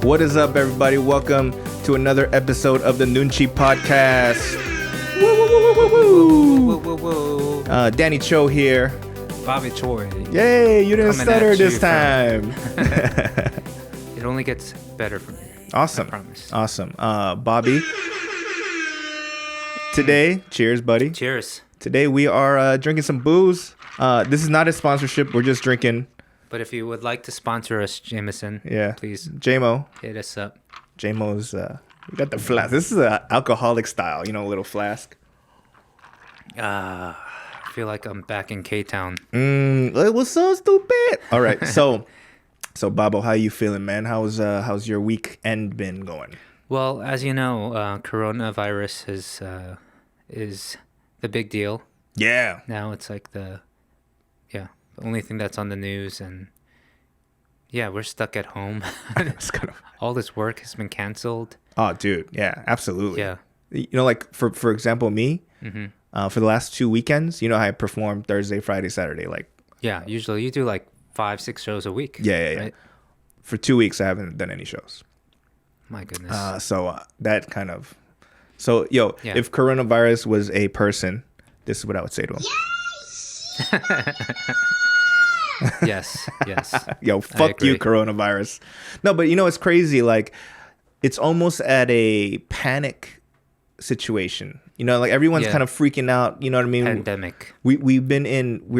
What is up, everybody? Welcome to another episode of the Noonchi podcast. Woo. Danny Cho here. Bobby Choy. Yay, you didn't stutter this time. It only gets better from here. Awesome. I promise. Awesome. Bobby, today, cheers, buddy. Cheers. Today we are drinking some booze. This is not a sponsorship. We're just drinking. But if you would like to sponsor us, Jameson, please JMO. hit us up. JMO's, we got the flask. This is an alcoholic style, a little flask. I feel like I'm back in K-Town. It was so stupid. All right, so Babo, how you feeling, man? How's your weekend been going? Well, as you know, coronavirus is the big deal. Yeah. Now it's like the only thing that's on the news, and we're stuck at home. All this work has been canceled. Oh, dude, yeah, absolutely. Yeah. Like for example, me, for the last 2 weekends, I performed Thursday, Friday, Saturday, Usually you do like 5-6 shows a week. Yeah. Right? For 2 weeks, I haven't done any shows. My goodness. That kind of. So, if coronavirus was a person, this is what I would say to him. Yes. Yo, fuck you, coronavirus. No, but it's crazy. Like, it's almost at a panic situation. Everyone's kind of freaking out. You know what I mean? Pandemic. We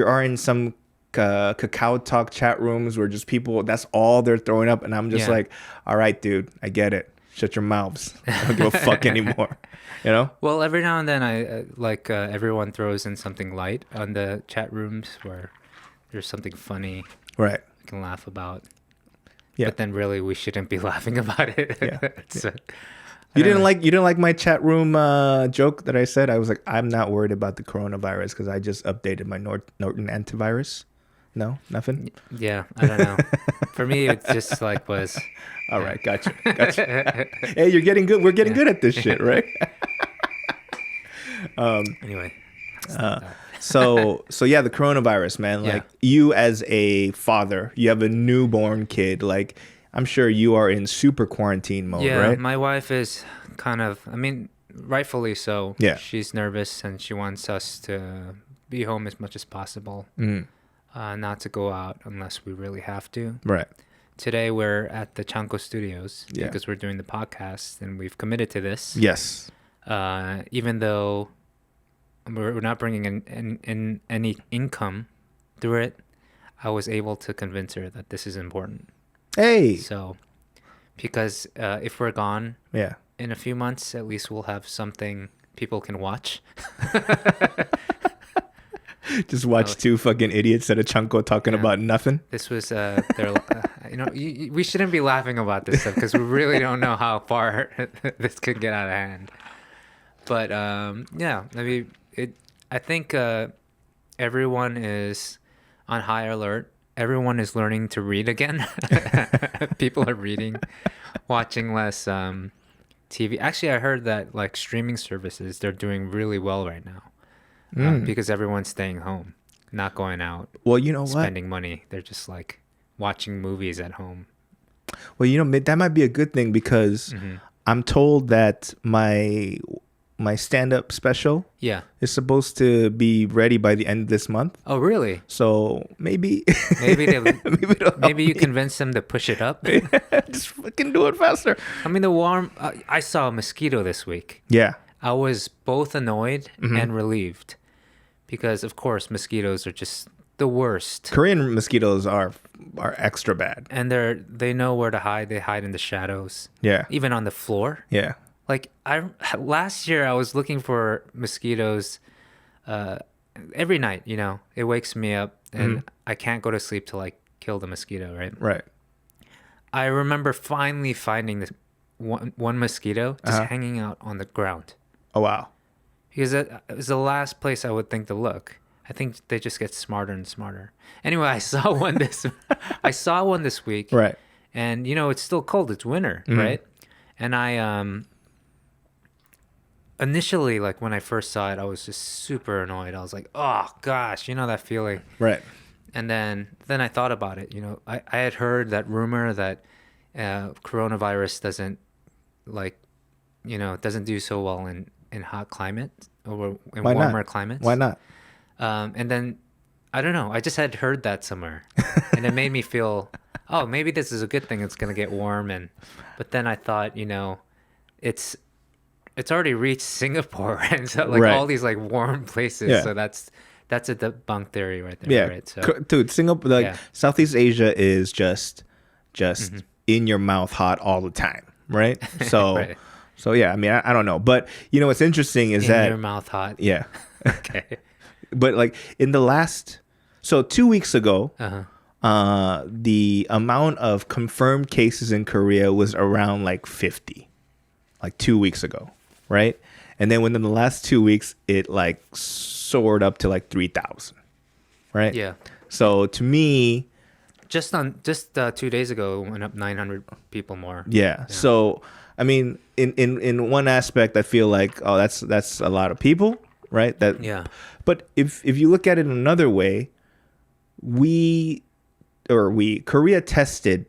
are in some Cacao Talk chat rooms where just people, that's all they're throwing up. And I'm just like, all right, dude, I get it. Shut your mouths. I don't give a fuck anymore. Well, every now and then everyone throws in something light on the chat rooms where there's something funny, right? We can laugh about. Yeah. But then really we shouldn't be laughing about it. Yeah. You didn't like my chat room joke that I said? I was like, I'm not worried about the coronavirus because I just updated my Norton antivirus. No, nothing. Yeah, I don't know. For me, it just was. All right, gotcha. Hey, you're getting good. We're getting good at this shit, right? Anyway. So the coronavirus, man. You as a father, you have a newborn kid. I'm sure you are in super quarantine mode, right? Yeah, my wife is kind of. Rightfully so. Yeah. She's nervous and she wants us to be home as much as possible. Not to go out unless we really have to. Right. Today we're at the Chanko Studios because we're doing the podcast and we've committed to this. Yes. Even though we're not bringing in any income through it, I was able to convince her that this is important. Hey. So, because if we're gone in a few months, at least we'll have something people can watch. Just watch two fucking idiots at a Chanko talking about nothing. This was we shouldn't be laughing about this stuff because we really don't know how far this could get out of hand. But I think everyone is on high alert. Everyone is learning to read again. People are reading, watching less TV. Actually, I heard that streaming services, they're doing really well right now. Because everyone's staying home, not going out. Well, you know spending money. They're just watching movies at home. Well, that might be a good thing because I'm told that my stand-up special is supposed to be ready by the end of this month. Oh, really? So maybe you convince them to push it up. Just fucking do it faster. I saw a mosquito this week. Yeah. I was both annoyed and relieved. Because, of course, mosquitoes are just the worst. Korean mosquitoes are extra bad. And they know where to hide. They hide in the shadows. Yeah. Even on the floor. Yeah. Last year, I was looking for mosquitoes every night, It wakes me up, and I can't go to sleep till I kill the mosquito, right? Right. I remember finally finding this one mosquito just hanging out on the ground. Oh, wow. Because it was the last place I would think to look. I think they just get smarter and smarter. Anyway, I saw one this week. Right. And it's still cold. It's winter, right? And I initially, when I first saw it, I was just super annoyed. I was like, "Oh gosh," that feeling. Right. And then I thought about it. I had heard that rumor that coronavirus doesn't like, doesn't do so well in hot climates or in Why warmer not? climates. Why not? And then I don't know. I just had heard that somewhere, and it made me feel, oh, maybe this is a good thing. It's gonna get warm, but then I thought, it's already reached Singapore, and so like Right. all these like warm places. Yeah. So that's a debunked theory right there. Yeah, Right. So dude, Singapore, like Yeah. Southeast Asia is just in your mouth hot all the time, right? So, Right. so yeah, I mean, I don't know, but what's interesting is in that your mouth hot. yeah, Okay. but like in the last, so 2 weeks ago, Uh-huh. the amount of confirmed cases in Korea was around like 50, like 2 weeks ago, right? And then within the last 2 weeks, it like soared up to like 3,000, right? Yeah. So to me, Just 2 days ago, it went up 900 people more. yeah. So I mean, in one aspect, I feel like, oh, that's a lot of people, right? That Yeah. But if you look at it another way, Korea tested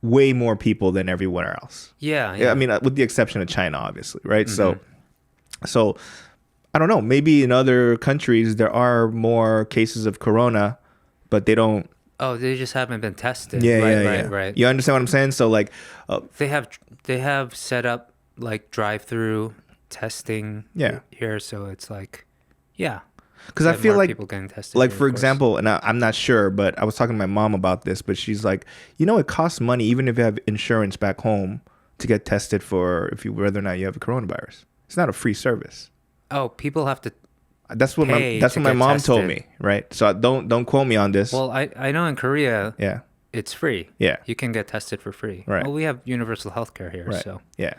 way more people than everywhere else. Yeah. Yeah, I mean, with the exception of China, obviously, right? So I don't know. Maybe in other countries there are more cases of corona, but they don't. Oh, they just haven't been tested. Yeah, right, yeah. right. You understand what I'm saying? So like, They have set up like drive-through testing. Yeah. Here, so it's like, yeah. because You I have feel more like, people getting tested. like here, for of course. example, and I'm not sure, but I was talking to my mom about this, but she's like, it costs money even if you have insurance back home to get tested for whether or not you have a coronavirus. It's not a free service. Oh, people have to. That's what Pay my to mom get told tested. me, right? So don't quote me on this. Well, I know in Korea Yeah, it's free. Yeah. You can get tested for free. Right. Well, we have universal healthcare here, right. so Yeah,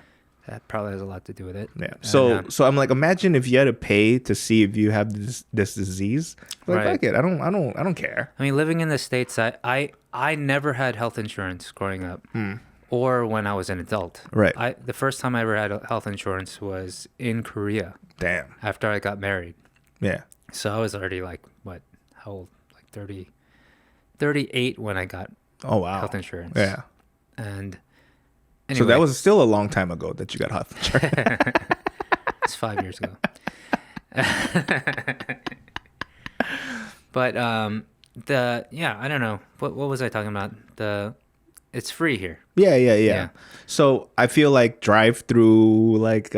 that probably has a lot to do with it. yeah. And, So I'm like, imagine if you had to pay to see if you have this disease. Like, Right. fuck it. I don't care. I mean, living in the States, I never had health insurance growing up, or when I was an adult. Right. The first time I ever had health insurance was in Korea Damn. after I got married. Yeah. So I was already like, how old? Like 38 when I got Oh wow. health insurance. Yeah. And So anyway, that was still a long time ago that you got health insurance. it's 5 years ago. But I don't know. What was I talking about? It's free here. Yeah. Yeah. So I feel like drive-through, like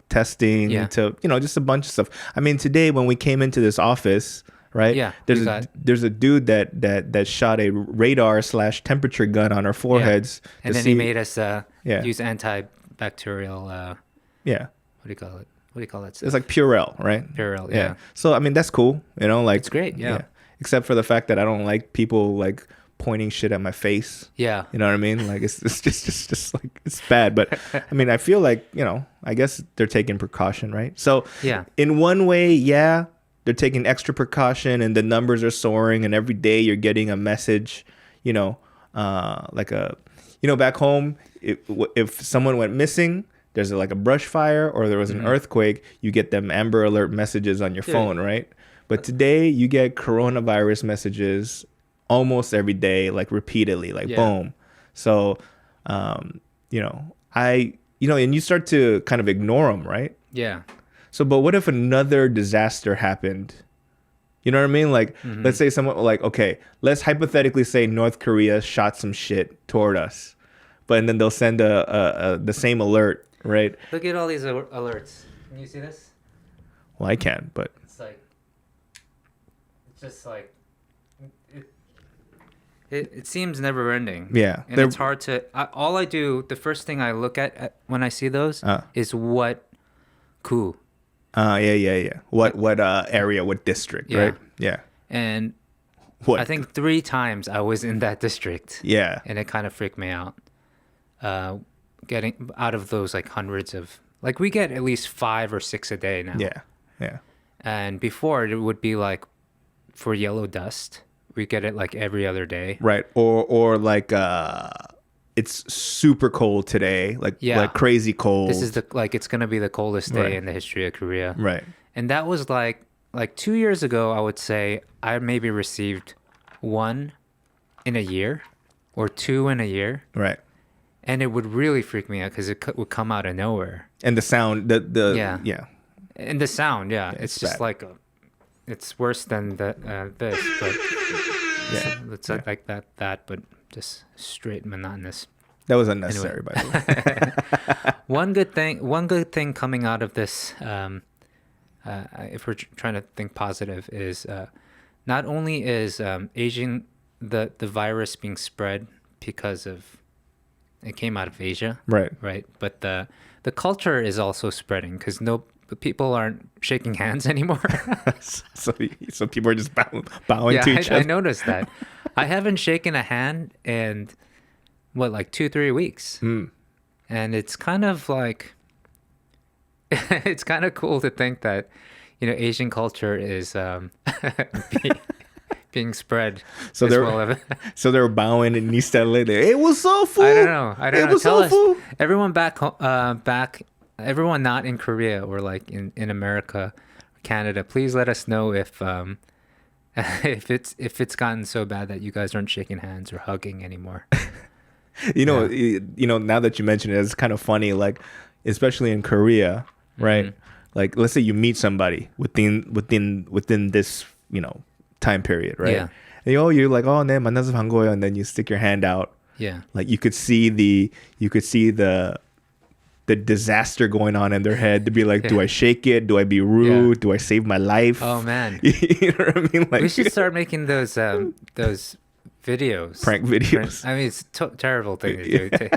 testing Yeah. to just a bunch of stuff. I mean, today when we came into this office, right? Yeah, There's a dude that shot a radar/temperature gun on our foreheads. And to then see, he made us Yeah. use antibacterial. Yeah. What do you call it? What do you call that stuff? It's like Purell, right? Purell, yeah. So I mean, that's cool. Like It's great, yeah. Except for the fact that I don't like people like pointing shit at my face. Yeah. You know what I mean? Like it's just like it's bad. But I mean, I feel like I guess they're taking precaution, right? So Yeah. in one way, yeah, they're taking extra precaution, and the numbers are soaring, and every day you're getting a message. Like back home, if someone went missing, there's like a brush fire or there was an earthquake, you get them Amber Alert messages on your phone, right? But today you get coronavirus messages almost every day, like repeatedly, like boom. So, and you start to kind of ignore them, right? Yeah. So, but what if another disaster happened? You know what I mean? Like, let's say someone okay, let's hypothetically say North Korea shot some shit toward us, and then they'll send the same alert, right? Look at all these alerts. Can you see this? Well, I can, but It's just like it seems never ending. Yeah, and it's hard to. All I do, the first thing I look at when I see those is what coup. Yeah. What area? What district? Yeah. Right? Yeah. And What? I think 3 times I was in that district. Yeah. And it kind of freaked me out. Getting out of those like hundreds of we get at least 5 or 6 a day now. Yeah. And before it would be like for yellow dust, we get it like every other day. Right. Or like it's super cold today, like crazy cold. This is it's gonna be the coldest day in the history of Korea. Right. And that was like like 2 years ago, I would say I maybe received one in a year or two in a year. Right. And it would really freak me out because would come out of nowhere. And the sound, yeah. And the sound, it's just bad. like it's worse than this, but it's like that, but just straight monotonous. That was unnecessary, by the way. One good thing coming out of this, if we're trying to think positive, is not only is Asian the virus being spread because of it came out of Asia, right, but the culture is also spreading because people aren't shaking hands anymore. so people are just bowing to each other. I noticed that. I haven't shaken a hand in like 2-3 weeks, and it's kind of like it's kind of cool to think that Asian culture is being spread. So they're bowing in East LA. Hey, what's up, fool? I don't know. What's Tell up, us, fool? everyone back, everyone not in Korea or like in America, Canada. Please let us know if it's gotten so bad that you guys aren't shaking hands or hugging anymore. Now that you mention it, it's kind of funny. Like, especially in Korea, right? Mm-hmm. Like, let's say you meet somebody within this time period, right? Yeah. And you're like, oh, 네, 만나서 반가워요, and then you stick your hand out. Yeah. Like you could see the disaster going on in their head to be like, do I shake it? Do I be rude? Do I save my life? Oh man. You know what I mean? Like, we should start making those videos. Prank videos. I mean, it's a terrible thing to do.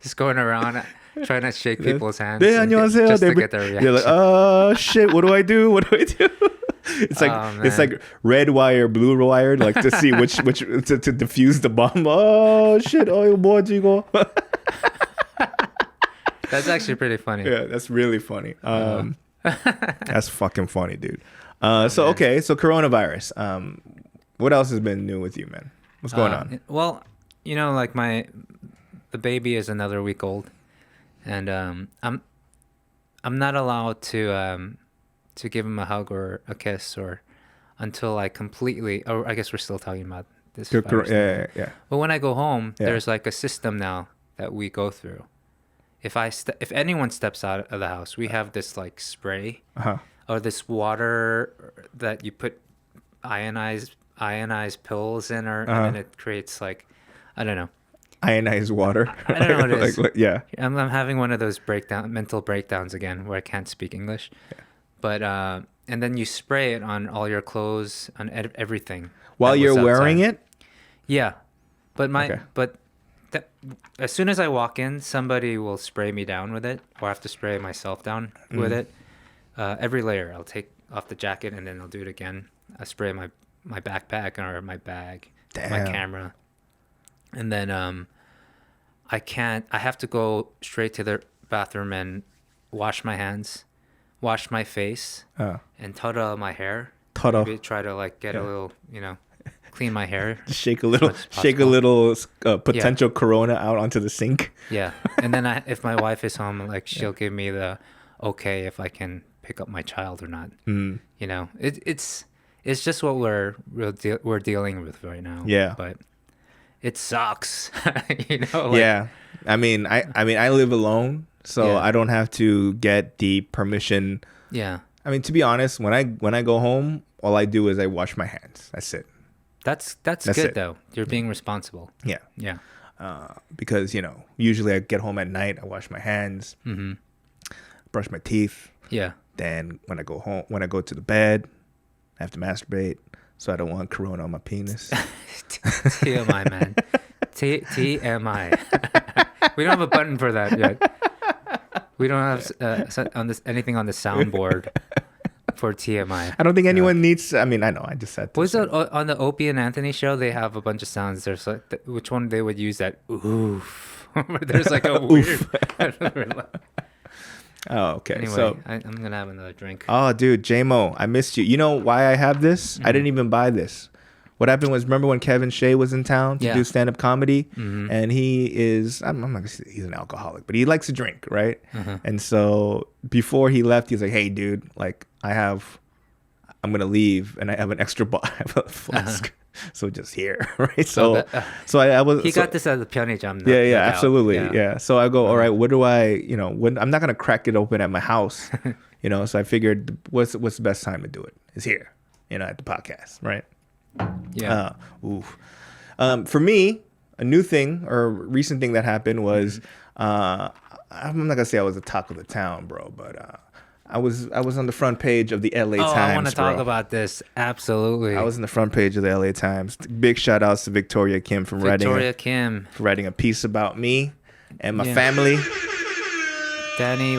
Just going around trying to shake people's hands. 네, 안녕하세요. Just to get their reaction. You're like, shit, what do I do? What do I do? It's like red wire, blue wire, like to see which to defuse the bomb. Oh shit! Oh, 뭐지 이거? That's actually pretty funny. Yeah, that's really funny. That's fucking funny, dude. So coronavirus. What else has been new with you, man? What's going on? Well, like the baby is another week old, and I'm not allowed to give him a hug or a kiss or until I completely. Or I guess we're still talking about this. Yeah. But when I go home, there's like a system now that we go through. If anyone steps out of the house, we have this like spray or this water that you put ionized pills in, and then it creates like, I don't know. Ionized water. I don't know what it is. Yeah. I'm having one of those mental breakdowns again where I can't speak English. Yeah. But and then you spray it on all your clothes, on everything. While you're wearing it? Yeah. But as soon as I walk in, somebody will spray me down with it, or I have to spray myself down with it. Every layer, I'll take off the jacket and then I'll do it again. I spray my backpack or my bag, my camera. And then I have to go straight to the bathroom and wash my hands, wash my face, and tada my hair. Maybe try to like get a little, clean my hair. Shake a little potential corona out onto the sink. Yeah. And then if my wife is home, like she'll give me the okay if I can pick up my child or not. It's just what we're dealing with right now. Yeah. But it sucks. Yeah. I mean I live alone, so I don't have to get the permission. Yeah. I mean, to be honest, when I go home, all I do is I wash my hands. That's it. That's good though. You're being responsible. Yeah. Yeah. Because usually I get home at night, I wash my hands, brush my teeth. Yeah. Then when I go to the bed, I have to masturbate, so I don't want corona on my penis. TMI, man. TMI. We don't have a button for that yet. We don't have anything on the soundboard for TMI. I don't think anyone needs. I mean, I know. I just said. Was it on the Opie and Anthony show? They have a bunch of sounds. There's like which one they would use that oof. There's like a weird. Oh, okay. Anyway, so I'm gonna have another drink. Oh, dude, JMO, I missed you. You know why I have this? I didn't even buy this. what happened was, remember when Kevin Shea was in town to do stand-up comedy? And he is, I'm not going to say he's an alcoholic, but he likes to drink, right? And so before he left, he's like, hey, dude, like, I'm going to leave, and I have an extra I have a flask. So just here, right? So, I was. He got this as a 편의점. Yeah, absolutely. Yeah. So I go, all right, what do I, I'm not going to crack it open at my house, so I figured what's the best time to do it is here, at the podcast, right? Yeah. For me, a new thing or a recent thing that happened was, I'm not gonna say I was the talk of the town, bro, but I was on the front page of the LA Times. I want to talk about this. Absolutely. I was in the front page of the LA Times. Big shout outs to Victoria Kim for writing a piece about me and my family. Danny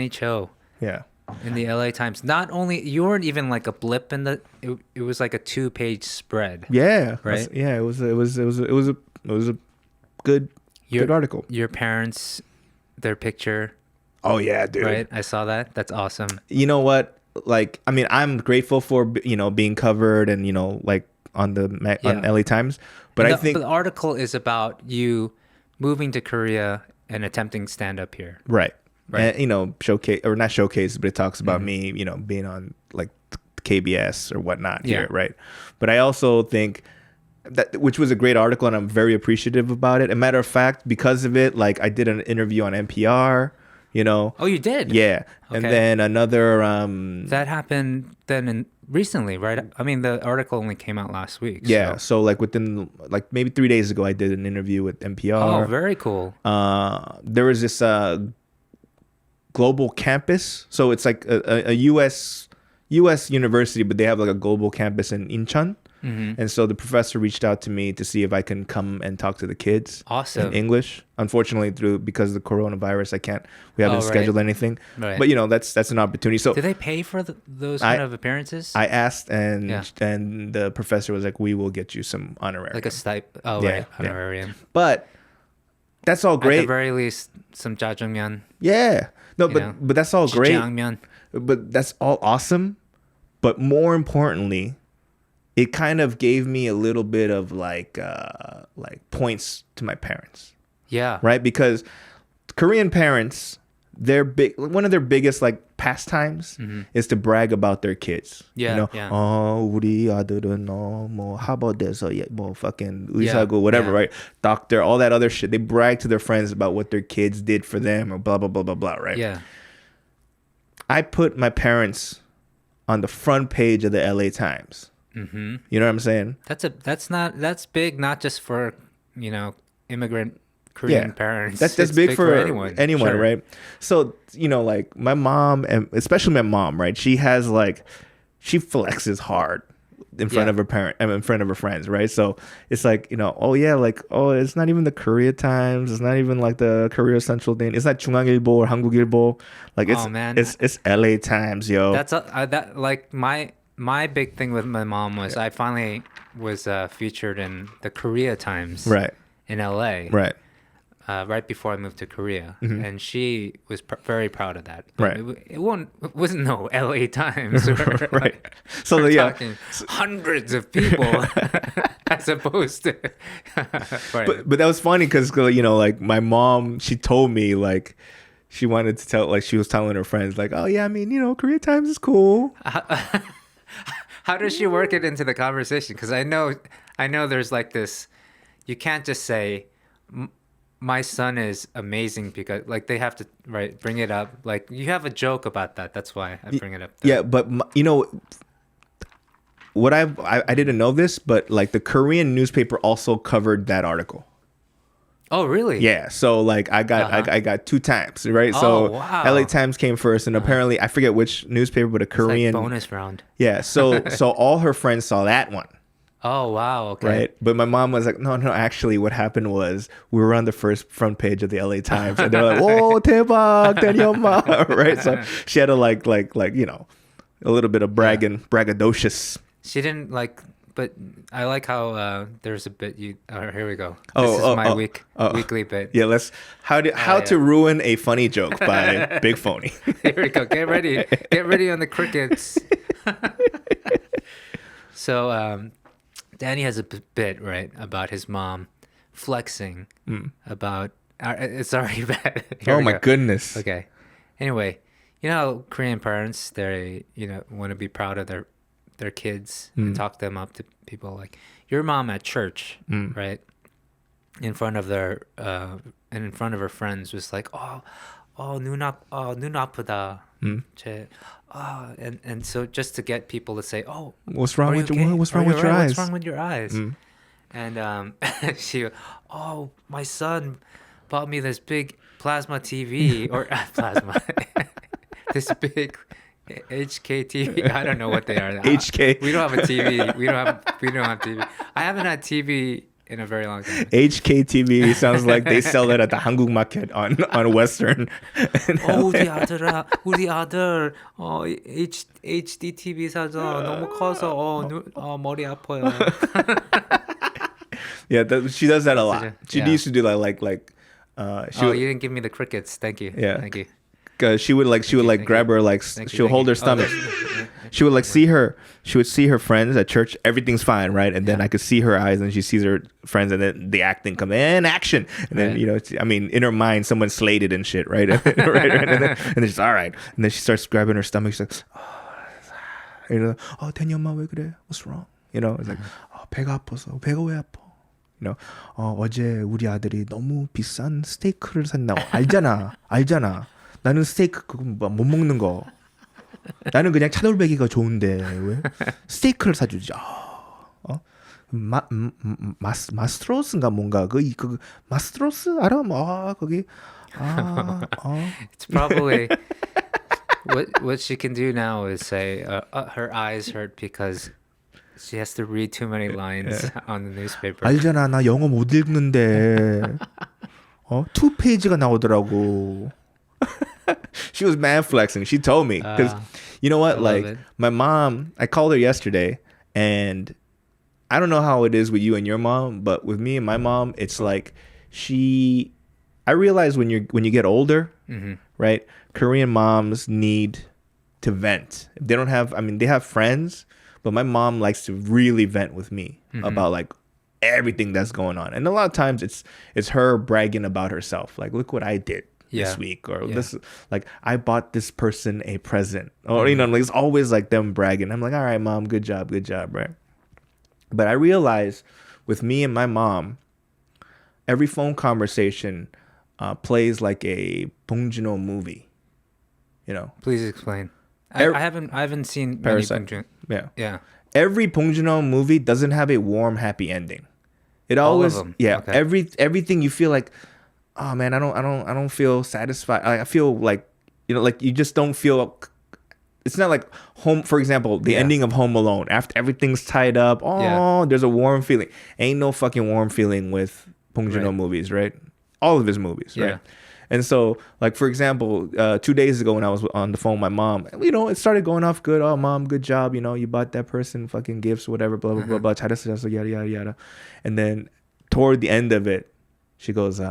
Cho. Yeah. In the LA Times. Not only, you weren't even like a blip in it was like a 2-page spread. Yeah. Right? Yeah, it was a good article. Your parents, their picture. Oh yeah, dude. Right? I saw that. That's awesome. You know what? Like, I mean, I'm grateful for, being covered and, like on on LA Times, but I think the article is about you moving to Korea and attempting stand up here. Right. And, showcase, or not showcase, but it talks about me, being on like KBS or whatnot here. Right. But I also think which was a great article, and I'm very appreciative about it. A matter of fact, because of it, like I did an interview on NPR, Oh, you did? Yeah. Okay. And then another that happened then recently, right? I mean, the article only came out last week. Yeah. So like within like maybe 3 days ago, I did an interview with NPR. Oh, very cool. There was this global campus. So it's like a US university, but they have like a global campus in Incheon. And so the professor reached out to me to see if I can come and talk to the kids in English. Unfortunately, because of the coronavirus, we haven't scheduled anything. Right. But that's an opportunity. So do they pay for those kind of appearances? I asked, and the professor was like, "We will get you some honorarium, like a stipend." Oh, yeah, right, honorarium. Yeah. But that's all great. At the very least, some jjajangmyeon. Yeah, no, but that's all great. Jjajangmyeon. But that's all awesome. But more importantly, it kind of gave me a little bit of like points to my parents. Yeah. Right? Because Korean parents, one of their biggest like pastimes is to brag about their kids. Yeah. 우리 아들은 뭐 하버드에서 뭐 fucking 의사고 whatever, right? Doctor, all that other shit. They brag to their friends about what their kids did for them or blah blah blah blah blah, right? Yeah. I put my parents on the front page of the LA Times. You know what I'm saying? That's big, not just for immigrant Korean parents. That's big for anyone, sure. Right? So like my mom, and especially my mom, right? She has she flexes hard in front of her in front of her friends, right? So it's like it's not even the Korea Times, it's not even like the Korea Central thing, it's not 중앙일보 or 한국일보, like it's LA Times, yo. That's that like my big thing with my mom was I finally was featured in the Korea Times, right, in LA, right. Right before I moved to Korea, and she was very proud of that. But right, it wasn't no LA Times, right? So talking hundreds of people, as opposed to. Right. But that was funny because like my mom, she told me like she wanted to tell, like she was telling her friends like, oh yeah, I mean Korea Times is cool. How does she work it into the conversation? Because I know there's like this, you can't just say my son is amazing because like they have to bring it up. Like you have a joke about that. That's why I bring it up. Yeah, but what I didn't know this, but like the Korean newspaper also covered that article. Oh really? Yeah. So like I got 2 times, right? So wow. LA Times came first, and apparently I forget which newspaper, but a Korean like bonus round. Yeah. So all her friends saw that one. Oh wow. Okay. Right. But my mom was like, no. Actually, what happened was we were on the front page of the LA Times, and they're like, "Whoa, 대박, 대녀마!" Right. So she had to like a little bit of braggadocious. She didn't like. But I like how there's a bit you. Here we go. This is my weekly bit. Yeah, how to ruin a funny joke by Big Phony. Here we go. Get ready on the crickets. So Danny has a bit, right, about his mom flexing about. It's already bad. Oh my goodness. Okay. Anyway, you know how Korean parents, they want to be proud of their kids and talk them up to people like your mom at church, right? In front of their and in front of her friends was like, 눈 아프다. And so just to get people to say, what's wrong with your what's wrong with your eyes? What's wrong with your eyes? And she, my son bought me this big plasma TV or plasma, this big HK TV. I don't know what they are. HK. We don't have a TV. We don't have TV. I haven't had TV in a very long time. HKTV sounds like they sell it at the Hanguk market on Western. 우리 아들 HD TV 사줘. 너무 커서 머리 아파요. Yeah, she does that a lot. She used to do that like you didn't give me the crickets. Thank you. Yeah. Thank you. Cause she would grab her she'll hold her stomach. She would she would see her friends at church, everything's fine, right? And then I could see her eyes and she sees her friends and then the acting come in action. And then, in her mind, someone slated and shit, right? right. And then she's all right. And then she starts grabbing her stomach. She's like, 대니 엄마 왜 그래? What's wrong? It's like, 배가 아파서. 배가 왜 아파? 어제 우리 아들이 너무 비싼 스테이크를 샀나? 알잖아. 나는 스테이크 그거 못 먹는 거. 나는 그냥 차돌박이가 좋은데 왜 스테이크를 사주지? 마스트로스인가 뭔가 그 마스트로스 알아? 거기 It's probably what she can do now is say her eyes hurt because she has to read too many lines on the newspaper. 알잖아, 나 영어 못 읽는데. 2페이지가 나오더라고. She was mad flexing. She told me because you know what, like my mom, I called her yesterday, and I don't know how it is with you and your mom, but with me and my mom, it's like I realize when you get older, right? Korean moms need to vent. They don't have, they have friends, but my mom likes to really vent with me about like everything that's going on. And a lot of times it's her bragging about herself. Like, look what I did this week, or this, like, I bought this person a present, or like, it's always like them bragging. I'm like, all right, mom, good job, right? But I realize with me and my mom, every phone conversation plays like a Bong Joon-ho movie. Please explain. I haven't seen Parasite. Yeah. Every Bong Joon-ho movie doesn't have a warm, happy ending. It always, all of them. yeah. Okay. Everything you feel like, oh man, I don't feel satisfied. I feel like, like you just don't feel. It's not like Home, for example, the ending of Home Alone. After everything's tied up, there's a warm feeling. Ain't no fucking warm feeling with Bong Joon-ho movies, right? All of his movies, right? And so, like, for example, 2 days ago when I was on the phone with my mom, it started going off good. Oh, mom, good job. You bought that person fucking gifts, whatever, blah, blah, blah, blah. 잘했어, yada, yada, yada. And then toward the end of it, she goes,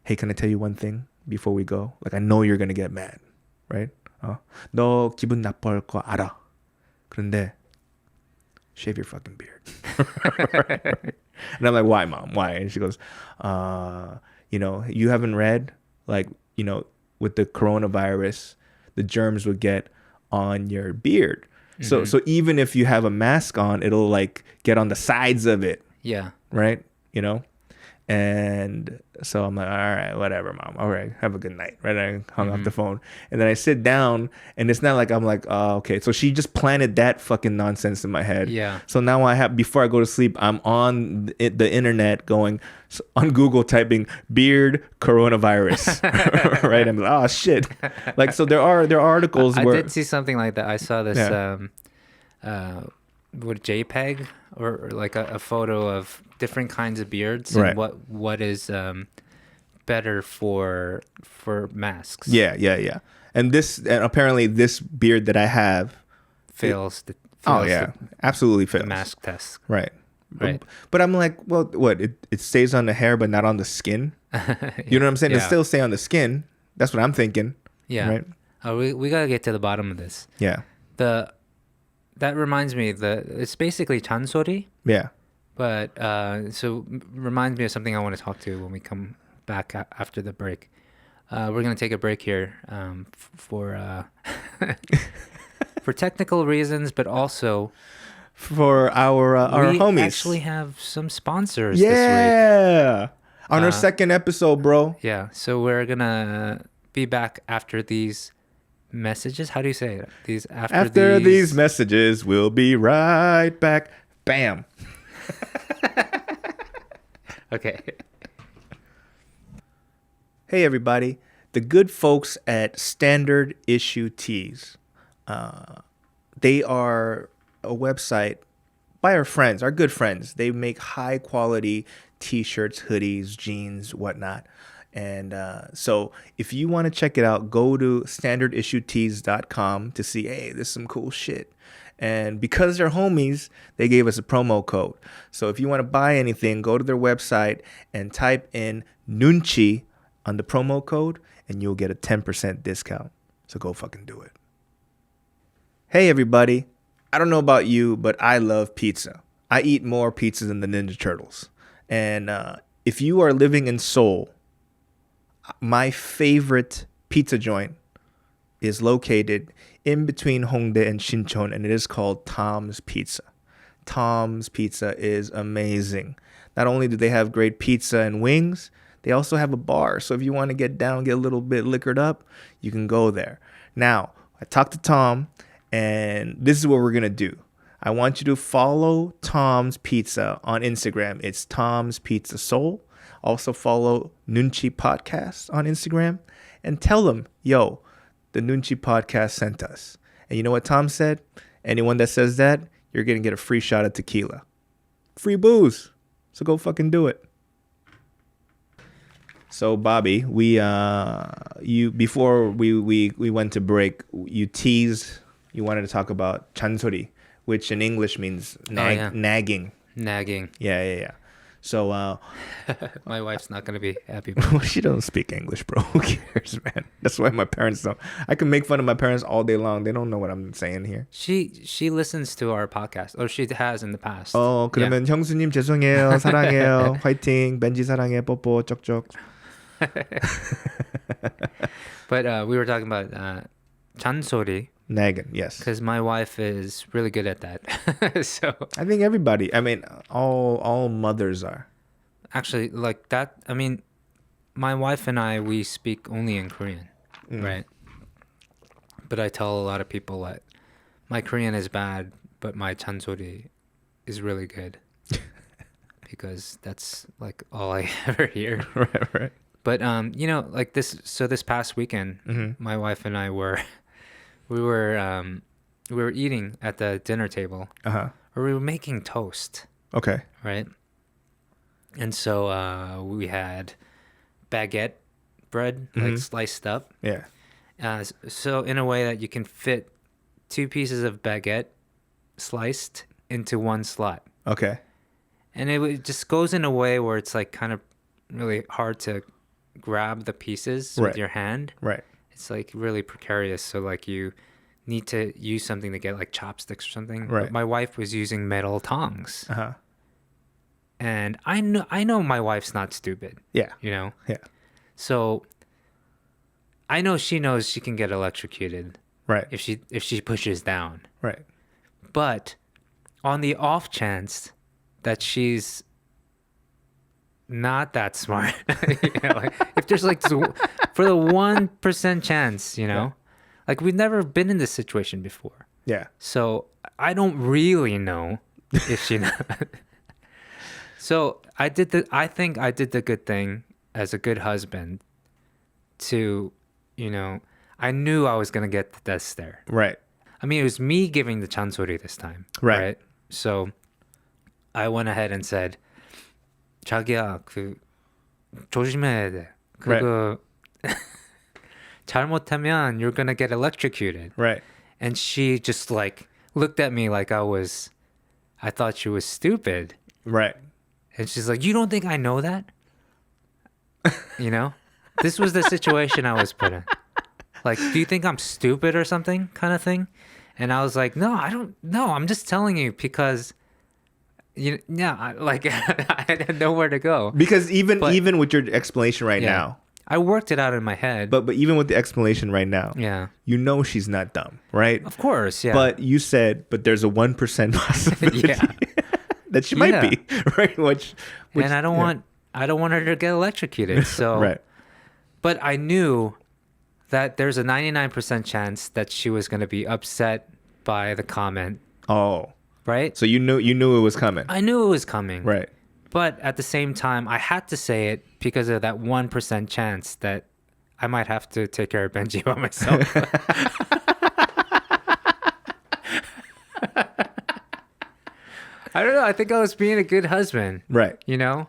hey, can I tell you one thing before we go? Like, I know you're going to get mad, right? 너 기분 나빠할 거 알아. 그런데 shave your fucking beard. And I'm like, why, mom? Why? And she goes, you haven't read, like, with the coronavirus, the germs would get on your beard. So even if you have a mask on, it'll like get on the sides of it. Yeah. Right? And so I'm like, all right, whatever, mom. All right, have a good night. Right? I hung up the phone. And then I sit down, and it's not like I'm like, oh, okay. So she just planted that fucking nonsense in my head. Yeah. So now before I go to sleep, I'm on the internet going, on Google typing beard coronavirus. Right? I'm like, oh, shit. Like, so there are articles where... I did see something like that. I saw this... with JPEG or like a photo of different kinds of beards and what is better for masks. Yeah. And apparently this beard that I have fails absolutely fails the mask test. Right. But I'm like, well, what? It stays on the hair but not on the skin? You know what I'm saying? It still stay on the skin. That's what I'm thinking. Yeah. Right? We got to get to the bottom of this. Yeah. that reminds me, it's basically chansori, Yeah. but reminds me of something I want to talk to when we come back after the break. We're gonna take a break here for for technical reasons, but also For our we homies. actually have some sponsors this week. Yeah. On our second episode, bro. Yeah, so we're gonna be back after these messages. How do you say it? After these messages, we'll be right back. Bam. Okay. Hey, everybody. The good folks at Standard Issue Tees. They are a website by our friends, our good friends. They make high quality t-shirts, hoodies, jeans, whatnot. And so if you want to check it out, go to standardissuetees.com to see, hey, there's some cool shit. And because they're homies, they gave us a promo code. So if you want to buy anything, go to their website and type in Noonchi on the promo code and you'll get a 10% discount. So go fucking do it. Hey, everybody. I don't know about you, but I love pizza. I eat more pizza than the Ninja Turtles. And if you are living in Seoul, my favorite pizza joint is located in between Hongdae and Shincheon, and it is called Tom's Pizza. Tom's Pizza is amazing. Not only do they have great pizza and wings, they also have a bar. So if you want to get down, get a little bit liquored up, you can go there. Now, I talked to Tom, and this is what we're going to do. I want you to follow Tom's Pizza on Instagram. It's Tom's Pizza Seoul. Also follow Noonchi Podcast on Instagram and tell them, yo, the Noonchi Podcast sent us. And you know what Tom said? Anyone that says that, you're going to get a free shot of tequila. Free booze. So go fucking do it. So Bobby, before we went to break, you teased, you wanted to talk about chansori, which in English means nagging. Nagging. Yeah. So my wife's not gonna be happy. She doesn't speak English, bro. Who cares, man? That's why my parents don't. I can make fun of my parents all day long. They don't know what I'm saying here. She listens to our podcast, or she has in the past. 그러면 형수님 죄송해요, 사랑해요, 화이팅, 벤지 사랑해, 뽀뽀, 쪽쪽. But we were talking about chansori. Nagging, yes. Because my wife is really good at that. So I think everybody. I mean, all mothers are. Actually, like that. I mean, my wife and I, we speak only in Korean, right? But I tell a lot of people that my Korean is bad, but my chansori is really good. Because that's like all I ever hear. Right. But like this. So this past weekend, my wife and I we were eating at the dinner table, or we were making toast. Okay. Right. And so we had baguette bread, like sliced up. Yeah. So in a way that you can fit 2 pieces of baguette sliced into one slot. Okay. And it just goes in a way where it's like kind of really hard to grab the pieces with your hand. Right. It's like really precarious. So like you need to use something to get like chopsticks or something. Right. But my wife was using metal tongs. Uh-huh. And I know my wife's not stupid. Yeah. You know? Yeah. So I know she knows she can get electrocuted. Right. If she pushes down. Right. But on the off chance that she's not that smart, like if there's like for the 1% chance, like we've never been in this situation before. Yeah. So I don't really know if she knows. So I think I did the good thing as a good husband to, I knew I was going to get the death stare. Right. I mean, it was me giving the chansori this time. Right. So I went ahead and said, 자기야, 조심해야 돼. 그거 잘못하면 you're going to get electrocuted. Right. And she just like looked at me like I thought she was stupid. Right. And she's like, you don't think I know that? This was the situation I was put in. Like, do you think I'm stupid or something kind of thing? And I was like, no, I don't know. I'm just telling you because, like I had nowhere to go. Because But- even with your explanation right Yeah. now, I worked it out in my head. but even with the explanation right now, yeah, you know she's not dumb, right? of course. Yeah. But you said, but there's a 1% possibility Yeah. that she might Yeah. be, right? Which and I don't want her to get electrocuted. So, right. But I knew that there's a 99% chance that she was going to be upset by the comment, Oh, right? so you knew it was coming, I knew it was coming. right? But at the same time, I had to say it because of that 1% chance that I might have to take care of Benji by myself. I don't know. I think I was being a good husband. Right. You know?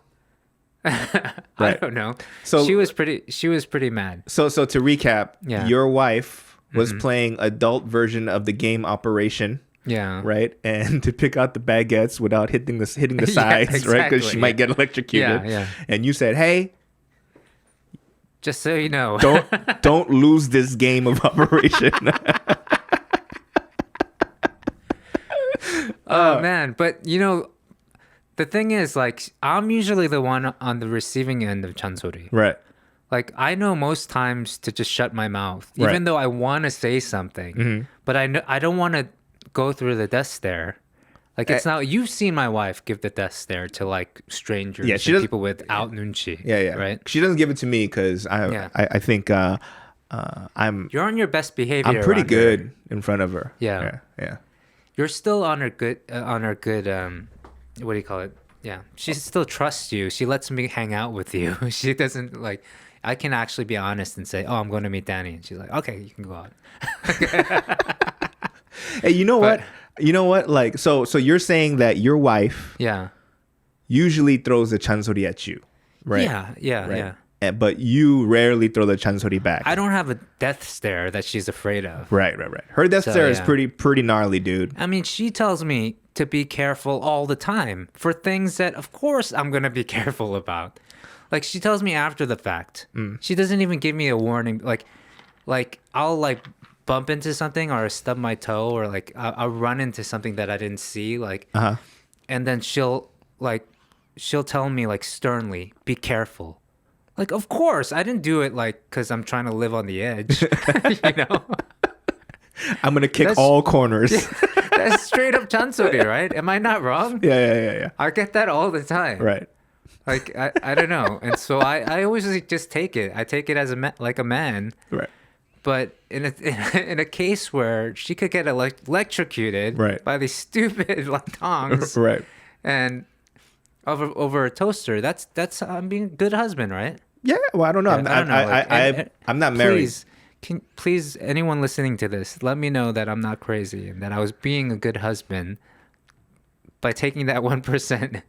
I Right. don't know. So- she was pretty mad. So to recap, Yeah. your wife was playing adult version of the game Operation, Yeah. right? And to pick out the baguettes without hitting the Yeah, sides, right? Because she exactly, might yeah. get electrocuted. Yeah, yeah. And you said, "Hey, Just so you know. don't lose this game of Operation." Oh man, but the thing is, like, I'm usually the one on the receiving end of chansori. Right. Like, I know most times to just shut my mouth, Right. even though I want to say something, but I don't want to go through the death stare. Like, it's not. You've seen my wife give the death stare to like strangers, Yeah, and she does- people without Noonchi. Yeah. Right. She doesn't give it to me because Yeah. I think I'm You're on your best behavior. pretty around her. good in front of her. Yeah. Yeah. You're still on her good. What do you call it? Yeah, she still trusts you. She lets me hang out with you. She doesn't like. I can actually be honest and say, "Oh, I'm going to meet Danny," and she's like, "Okay, you can go out." Hey, you know what? You know what? Like, so you're saying that your wife Yeah. usually throws the chansori at you, right? Yeah. Right. But you rarely throw the chansori back. I don't have a death stare that she's afraid of. Right. Her death stare is yeah. pretty gnarly, dude. I mean, she tells me to be careful all the time for things that, of course, I'm going to be careful about. Like, she tells me after the fact. She doesn't even give me a warning. Like I'll, like, bump into something or stub my toe or, like, I'll run into something that I didn't see. Like, and then she'll tell me, like, sternly, be careful. Like, of course, I didn't do it, like, because I'm trying to live on the edge, you know? I'm gonna kick That's- all corners. That's straight up chansori, right? Am I not wrong? Yeah. I get that all the time. Right. Like, I don't know. And so I always just take it. I take it as like a man. Right. But in a case where she could get electrocuted Right. by these stupid like tongs Right. and over a toaster, that's I'm being a good husband, right? Yeah. Well, I don't know. I don't know. Like, I'm not married. Please, anyone listening to this, let me know that I'm not crazy and that I was being a good husband by taking that 1%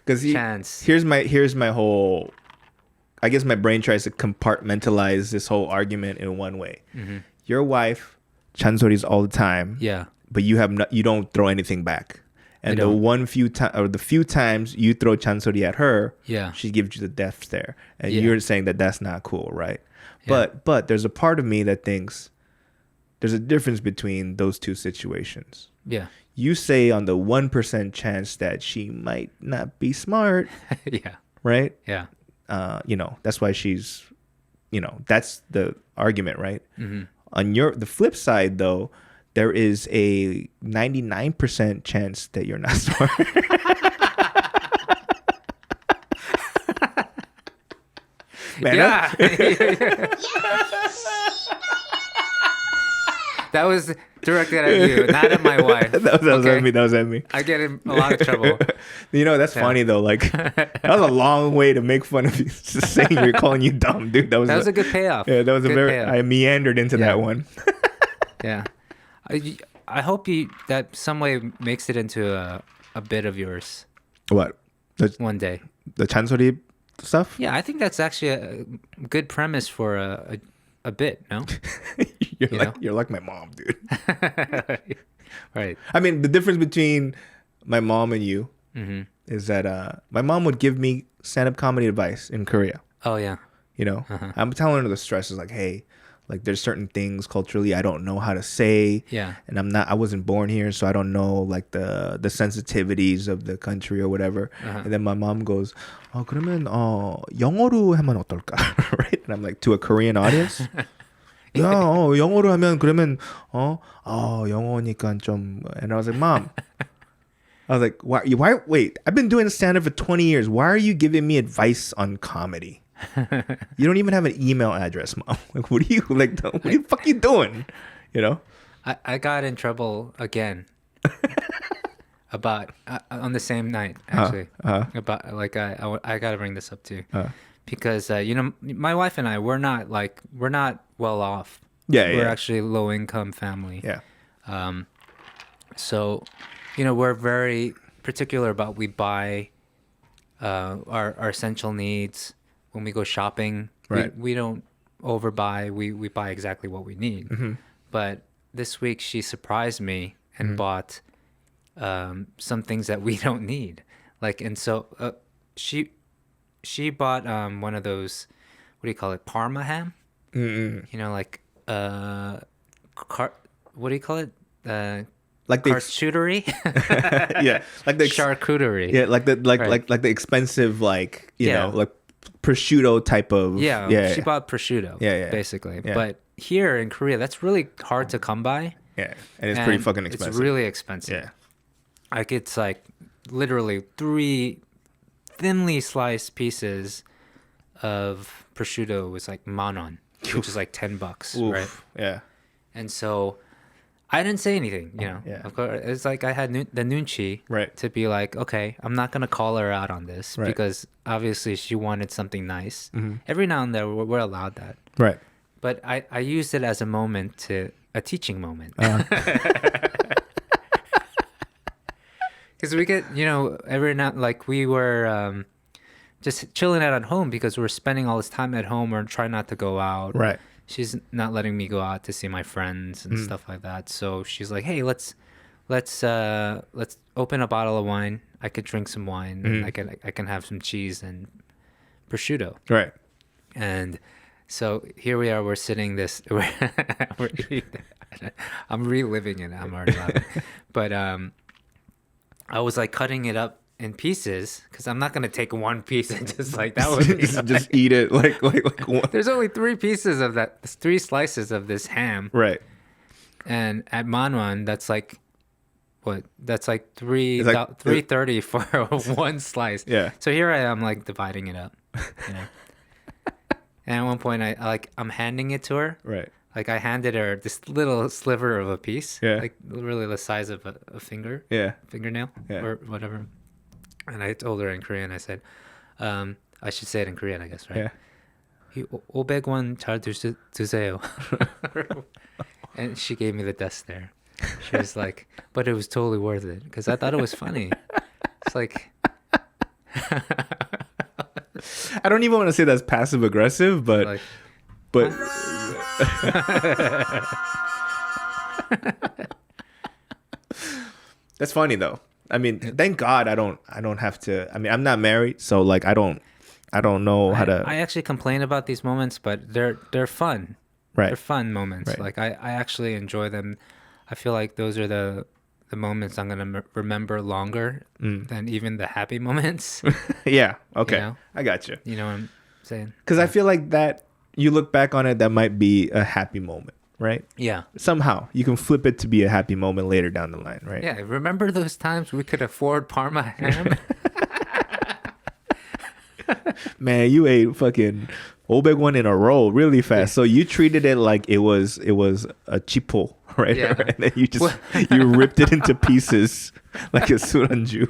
Because chance. here's my whole. I guess my brain tries to compartmentalize this whole argument in one way. Your wife chansoris all the time. Yeah. But you don't throw anything back. And the few times you throw chansori at her, Yeah. she gives you the death stare, and Yeah. you're saying that that's not cool, right? Yeah. But there's a part of me that thinks there's a difference between those two situations. Yeah. You say on the 1% chance that she might not be smart, Yeah. right? Yeah. That's why she's, that's the argument, right? Mm-hmm. On the flip side, though, there is a 99% chance that you're not smart. Man, Yeah. That was directed at you, not at my wife. that was Okay? at me. That was at me. I get in a lot of trouble. That's funny though. Like that was a long way to make fun of you. Just saying you're calling you dumb, dude. That was a good payoff. Yeah, that was Good a very. payoff. I meandered into that one. Yeah. I hope that some way makes it into a bit of yours What? one day. The chansori stuff? Yeah, I think that's actually a good premise for a bit, no? You're like my mom, dude. Right. I mean, the difference between my mom and you is that my mom would give me stand-up comedy advice in Korea. Oh, yeah. I'm telling her the stress is like, hey, Like there's certain things culturally I don't know how to say. Yeah. And I wasn't born here, so I don't know like the sensitivities of the country or whatever. And then my mom goes, 그러면 영어로 하면 어떨까? Right? And I'm like, to a Korean audience? 야, 영어로 하면 그러면 영어니까 좀. And I was like, Mom. I was like, why wait, I've been doing stand-up for 20 years. Why are you giving me advice on comedy? You don't even have an email address, Mom. Like, what are you the fuck you doing? You know? I got in trouble again about on the same night actually about like I got to bring this up too because you know, my wife and I we're not well off. We're actually low income family. So you know, we're very particular about we buy our essential needs. When we go shopping, right. we don't overbuy. We buy exactly what we need. But this week she surprised me and bought some things that we don't need. Like, and so she bought one of those, what do you call it, Parma ham? You know, like what do you call it? Like the charcuterie. Yeah, like the charcuterie. Yeah, like the Right. like the expensive, like you know, like prosciutto type of. She bought prosciutto. Basically. Yeah. But here in Korea, that's really hard to come by. Yeah, and it's pretty fucking expensive. It's really expensive. Yeah, like it's like literally 3 thinly sliced pieces of prosciutto was like 10,000won, which is like $10, right? Yeah. And so I didn't say anything, you know. Yeah. Of course, it's like I had the Noonchi to be like, okay, I'm not gonna call her out on this because obviously she wanted something nice. Every now and then we're allowed that, right? But I used it as a teaching moment. Because we get, you know, every now, like we were just chilling out at home because we're spending all this time at home. We're trying not to go out. Right. She's not letting me go out to see my friends and stuff like that. So she's like, "Hey, let's open a bottle of wine. I could drink some wine. And I can have some cheese and prosciutto." Right. And so here we are. We're sitting this. We're eating, I'm reliving it. I'm already laughing. But I was like cutting it up in pieces because I'm not gonna take one piece and just like that would be just eat it like one. There's only 3 pieces of that, 3 slices of this ham, right? And at Manwan, that's like what? That's like $3.30 for one slice. Yeah. So here I am like dividing it up, you know. And at one point I'm handing it to her. Right. Like I handed her this little sliver of a piece. Yeah. Like really the size of a finger. Yeah. Fingernail. Yeah. Or whatever. And I told her in Korean, I said, I should say it in Korean, I guess, right? Yeah. 500원 잘 드세요. And she gave me the death stare. She was like, but it was totally worth it because I thought it was funny. It's like... I don't even want to say that's passive aggressive, but that's funny though. I mean, thank God I don't have to. I mean, I'm not married, so like I don't know how to. I actually complain about these moments, but they're fun. Right. They're fun moments. Right. Like I actually enjoy them. I feel like those are the moments I'm gonna remember longer than even the happy moments. Yeah. Okay. You know? I got you. You know what I'm saying? Because I feel like that you look back on it, that might be a happy moment, right? Yeah. Somehow you can flip it to be a happy moment later down the line, right? Yeah. Remember those times we could afford Parma ham? Man, you ate fucking 500 in a row really fast. So you treated it like it was a chipo, right? Yeah. And then you just you ripped it into pieces like a suranju.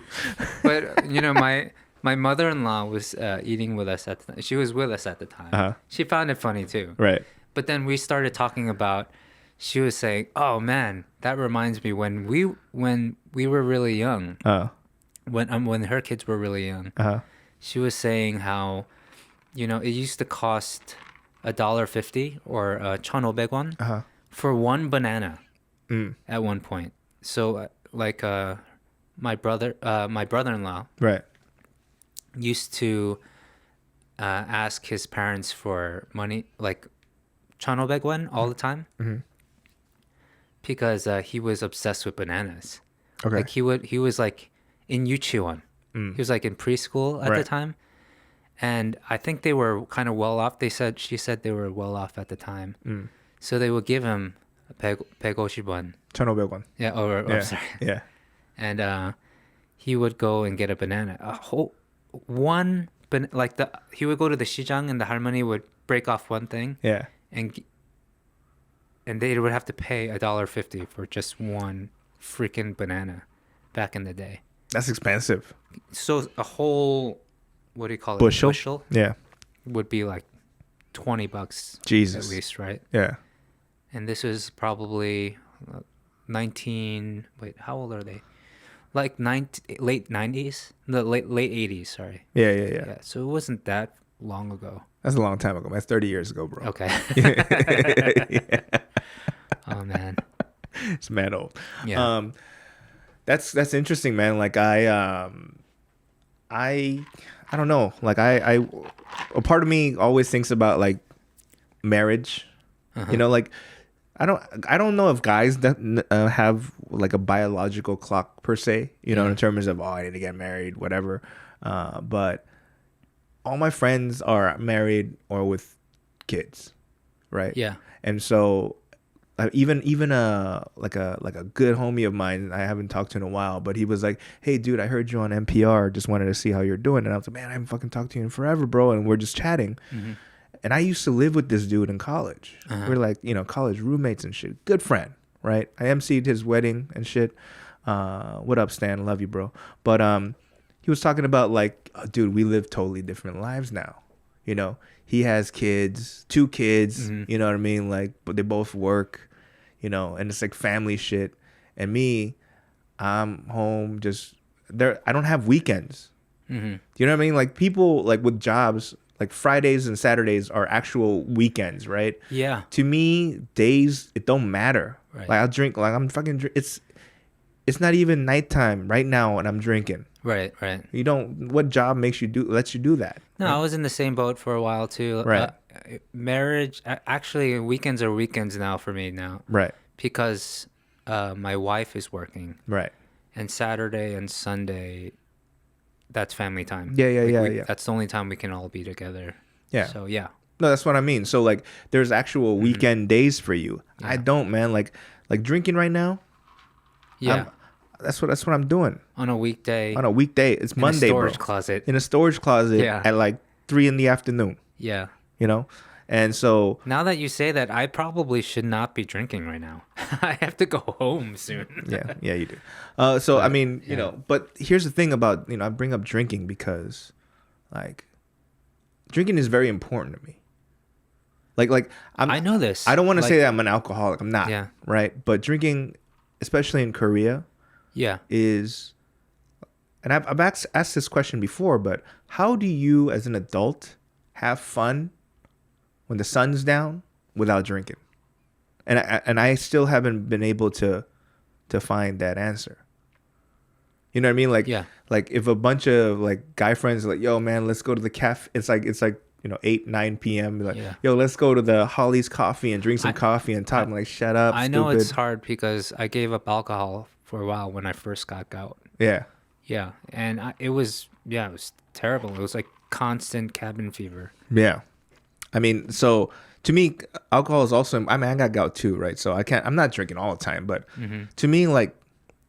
But you know, my mother-in-law was eating with us at the time. She was with us at the time. She found it funny too. Right. But then we started talking about. She was saying, "Oh man, that reminds me when we were really young. When her kids were really young." She was saying how, you know, it used to cost $1.50 or 1,500won for one banana at one point. So like my brother-in-law Right. used to ask his parents for money, like 1,500원 all the time Mhm. because he was obsessed with bananas. Okay. Like he was like in 유치원. Mm. He was like in preschool at the Right. time. And I think they were kind of well off. She said they were well off at the time. Mm. So they would give him 150원. 1,500원. Yeah, or Yeah. I'm sorry. Yeah. And he would go and get a banana. He would go to the 시장 and the 할머니 would break off one thing Yeah. and they would have to pay $1.50 for just one freaking banana back in the day. That's expensive. So a whole, what do you call it? Bushel? Yeah. would be like $20 Jesus. at least, right? Yeah. And this was probably how old are they? Like late 90s? The late 80s, sorry. Yeah. Yeah, so it wasn't that long ago. That's a long time ago. That's 30 years ago, bro. Okay. Yeah. Oh, man. It's mad old. Yeah. That's interesting, man. Like I don't know. Like I a part of me always thinks about like marriage. Uh-huh. You know, like I don't know if guys that have like a biological clock per se, you know, Yeah. in terms of, oh, I need to get married, whatever. But all my friends are married or with kids, right? Yeah. And so even like a good homie of mine I haven't talked to in a while, but he was like, hey dude, I heard you on NPR, just wanted to see how you're doing. And I was like, man, I haven't fucking talked to you in forever, bro. And we're just chatting. Mm-hmm. And I used to live with this dude in college. Uh-huh. We're like, you know, college roommates and shit. Good friend, right? I emceed his wedding and shit. What up, Stan? Love you, bro. But he was talking about like, oh, dude, we live totally different lives now. You know, he has kids, 2 kids. Mhm. You know what I mean? Like, but they both work. You know, and it's like family shit. And me, I'm home just there. I don't have weekends. Mm-hmm. Do you know what I mean? Like people like with jobs, like Fridays and Saturdays are actual weekends, right? Yeah. To me, days, it don't matter. Right. Like I'll drink, like I'm fucking it's not even nighttime right now and I'm drinking. Right. You don't, what job lets you do that? No, I was in the same boat for a while too. Right. Marriage, actually, weekends are weekends now for me now. Right. Because my wife is working. Right. And Saturday and Sunday, that's family time. Yeah. That's the only time we can all be together. Yeah. So, yeah. No, that's what I mean. So like there's actual weekend days for you. Yeah. I don't, man. Like drinking right now. Yeah. That's what I'm doing. On a weekday. On a weekday. It's in Monday, a storage bro. closet. In a storage closet Yeah. at like 3 p.m. Yeah. You know? And so Now that you say that, I probably should not be drinking right now. I have to go home soon. yeah, you do. So I mean, yeah. you know, but here's the thing about, you know, I bring up drinking because like drinking is very important to me. Like I know this. I don't want to Like, say that I'm an alcoholic. I'm not. Yeah. Right? But drinking, especially in Korea, Yeah. is, and I've asked this question before, but how do you as an adult have fun when the sun's down without drinking? And I still haven't been able to find that answer. You know what I mean? Like, Yeah. like if a bunch of like guy friends are like, yo man, let's go to the cafe. It's like, you know, 9 p.m. Like, Yeah. yo, let's go to the Holly's Coffee and drink some coffee and talk. I'm like, shut up, I know stupid. it's hard because I gave up alcohol for a while when I first got gout. Yeah. Yeah. And it was terrible. It was like constant cabin fever. Yeah. I mean, so to me, alcohol is also, I mean, I got gout too, right? So I'm not drinking all the time, but to me, like,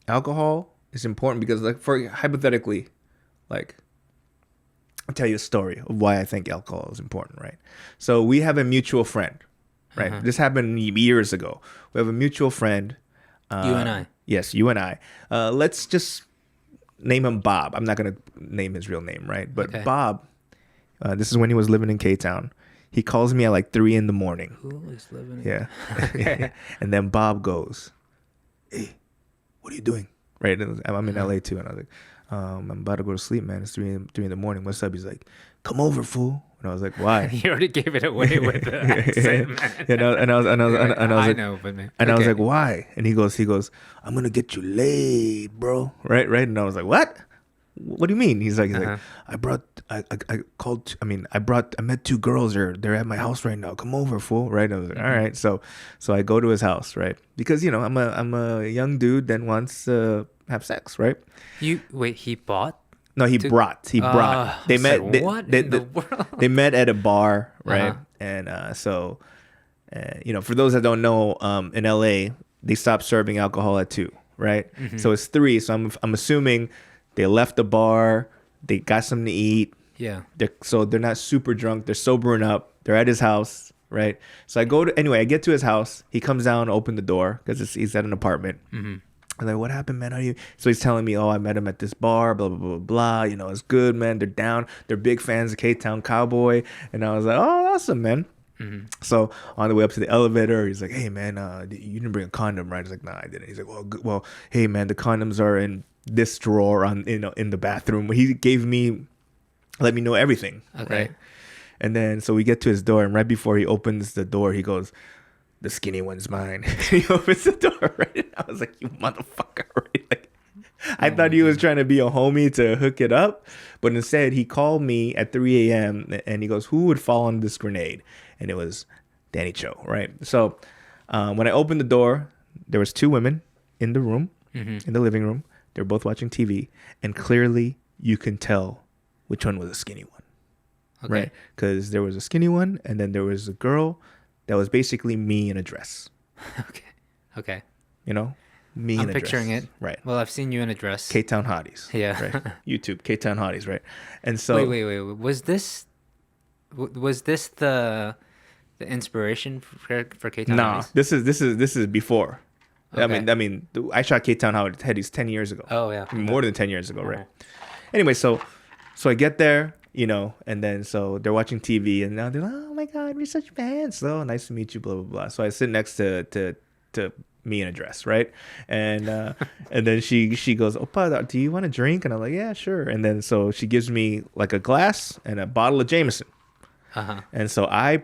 alcohol is important because, like, hypothetically, like, I'll tell you a story of why I think alcohol is important, right? So we have a mutual friend, right? Uh-huh. This happened years ago. We have a mutual friend. You and I. Yes, you and I. Let's just name him Bob. I'm not going to name his real name, right? But Okay. Bob, this is when he was living in K-Town. He calls me at like 3 a.m. Who is living? Yeah. And then Bob goes, hey, what are you doing? Right. And I'm in LA too. And I was like, I'm about to go to sleep, man. It's 3 a.m. What's up? He's like, come over, fool. And I was like, why? You already gave it away with the accent, man. And I was I like, know, but man. and I was Okay. like, why? And he goes, I'm gonna get you laid, bro. Right. And I was like, what? what do you mean? He's like, Uh-huh. I met two girls. They're at my house right now. Come over, fool. Right? I was like, all right. So I go to his house, right? Because I'm a young dude that wants to have sex, right? He bought? No, he brought. They met. What in the world? They met at a bar, right? Uh-huh. And for those that don't know, in LA, they stopped serving alcohol at 2, right? So it's 3. So I'm assuming they left the bar, they got something to eat. Yeah. They're not super drunk. They're sobering up. They're at his house, right? So I get to his house. He comes down, open the door because he's at an apartment. I'm like, what happened, man? How do you? So he's telling me, oh, I met him at this bar, blah, blah, blah, blah. It's good, man. They're down. They're big fans of K-Town Cowboy. And I was like, oh, awesome, man. So on the way up to the elevator, he's like, hey, man, you didn't bring a condom, right? I was like, nah, I didn't. He's like, well, hey, man, the condoms are in this drawer in the bathroom. He let me know everything, right? And then so we get to his door, and right before he opens the door, he goes, the skinny one's mine. He opens the door, right? And I was like, you motherfucker, right? Like, I thought he was trying to be a homie to hook it up, but instead he called me at 3 a.m. and he goes, who would fall on this grenade? And it was Danny Cho, right? So when I opened the door, there was 2 women in the room, in the living room. They're both watching TV, and clearly you can tell which one was a skinny one, right? Because there was a skinny one, and then there was a girl that was basically me in a dress. Okay. Me in a dress. I'm picturing it. Right. Well, I've seen you in a dress. K-Town Hotties. Yeah. Right. YouTube, K-Town Hotties, right? And so... Wait. Was this the inspiration for K-Town Nah, Hotties? this is before. Okay. I mean, I shot K-Town Hotties 10 years ago. Oh, yeah. More than 10 years ago, right? Anyway, so I get there, and then so they're watching TV, and now they're like, oh my God, we're such fans. So nice to meet you, blah, blah, blah. So I sit next to me in a dress, right? And and then she goes, Oppa, do you want a drink? And I'm like, yeah, sure. And then so she gives me like a glass and a bottle of Jameson. And so I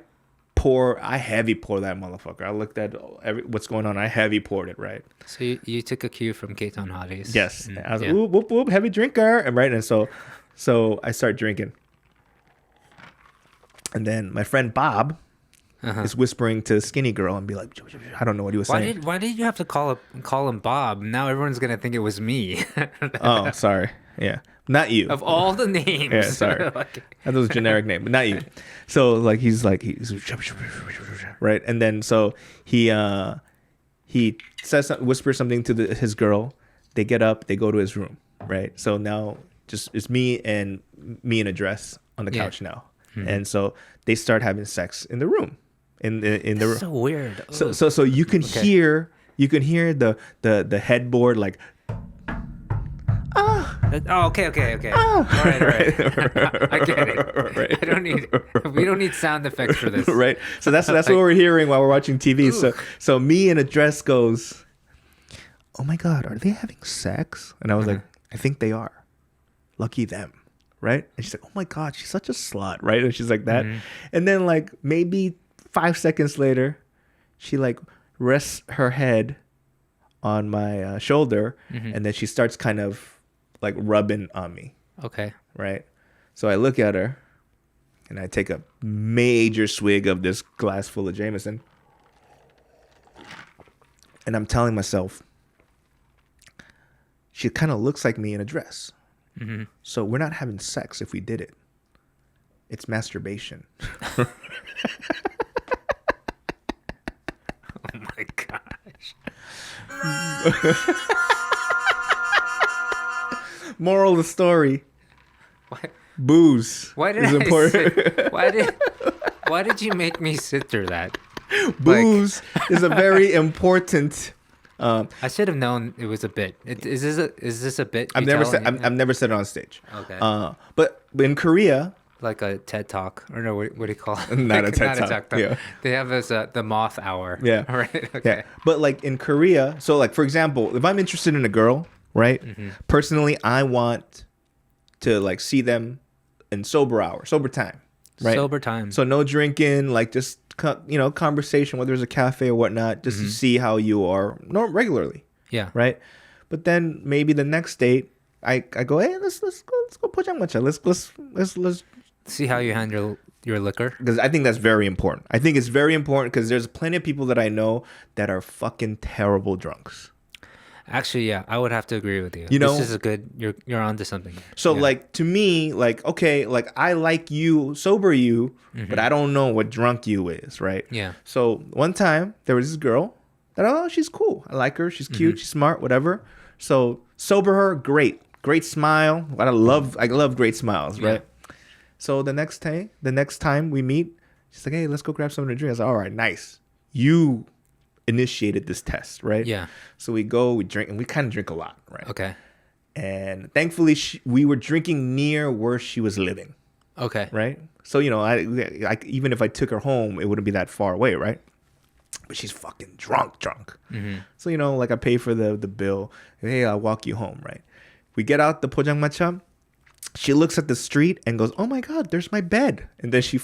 heavy pour that motherfucker. I looked at what's going on. I heavy poured it, right? So you took a cue from K-Town Hotties. Yes. I was like, whoop, whoop, whoop, heavy drinker. And right. And so I start drinking. And then my friend Bob is whispering to Skinny Girl and be like, I don't know what he was saying. Why did you have to call him Bob? Now everyone's going to think it was me. Oh, sorry. Yeah. Not you. Of all the names. Yeah, sorry. That was a generic name, but not you. So like he's right, and then so he whispers something to his girl. They get up, they go to his room, right? So now just it's me in a dress on the couch now, and so they start having sex in the room, in the room. So weird. So you can hear the headboard like. Oh, okay. All right. I get it. Right. We don't need sound effects for this. Right. So that's what we're hearing while we're watching TV. So me in a dress goes, oh my God, are they having sex? And I was like, I think they are. Lucky them. Right. And she's like, oh my God, she's such a slut. Right. And she's like that. And then like maybe 5 seconds later, she like rests her head on my shoulder, and then she starts kind of like rubbing on me. Okay. Right. So I look at her and I take a major swig of this glass full of Jameson. And I'm telling myself, she kind of looks like me in a dress. So we're not having sex if we did it. It's masturbation. Oh my gosh. Moral of the story. What? Booze is important. Why did you make me sit through that? Booze is a very important. I should have known it was a bit. Is this a bit? I've never said it on stage. Okay. But in Korea, like a TED Talk, or no? What do you call it? Not a TED Talk. Yeah. They have this the moth hour. Yeah. Right. Okay. Yeah. But like in Korea, so like for example, if I'm interested in a girl, right? Personally, I want to like see them in sober time, right? Sober time. So no drinking, like just conversation, whether it's a cafe or whatnot, just to see how you are regularly. Yeah. Right. But then maybe the next date, I go, hey, let's go 포장마차. Let's See how you handle your liquor. because I think that's very important. I think it's very important because there's plenty of people that I know that are fucking terrible drunks. Actually, yeah, I would have to agree with you. You know, this is a good. You're onto something. So Yeah. like to me, like okay, like I like you, sober you, but I don't know what drunk you is, right? Yeah. So one time there was this girl that she's cool. I like her. She's cute. She's smart. Whatever. So sober her, great smile. I love great smiles, right? So the next time we meet, she's like, hey, let's go grab something to drink. I was like, all right, nice. You initiated this test, right? Yeah. So we go, we drink, and we kind of drink a lot, right? Okay. And thankfully, we were drinking near where she was living, Okay. right? So, you know, I even if I took her home, it wouldn't be that far away, right? But she's fucking drunk. So, you know, like I pay for the bill. Hey, I'll walk you home, right? We get out the 포장마차. She looks at the street and goes, "Oh my God, there's my bed." And then she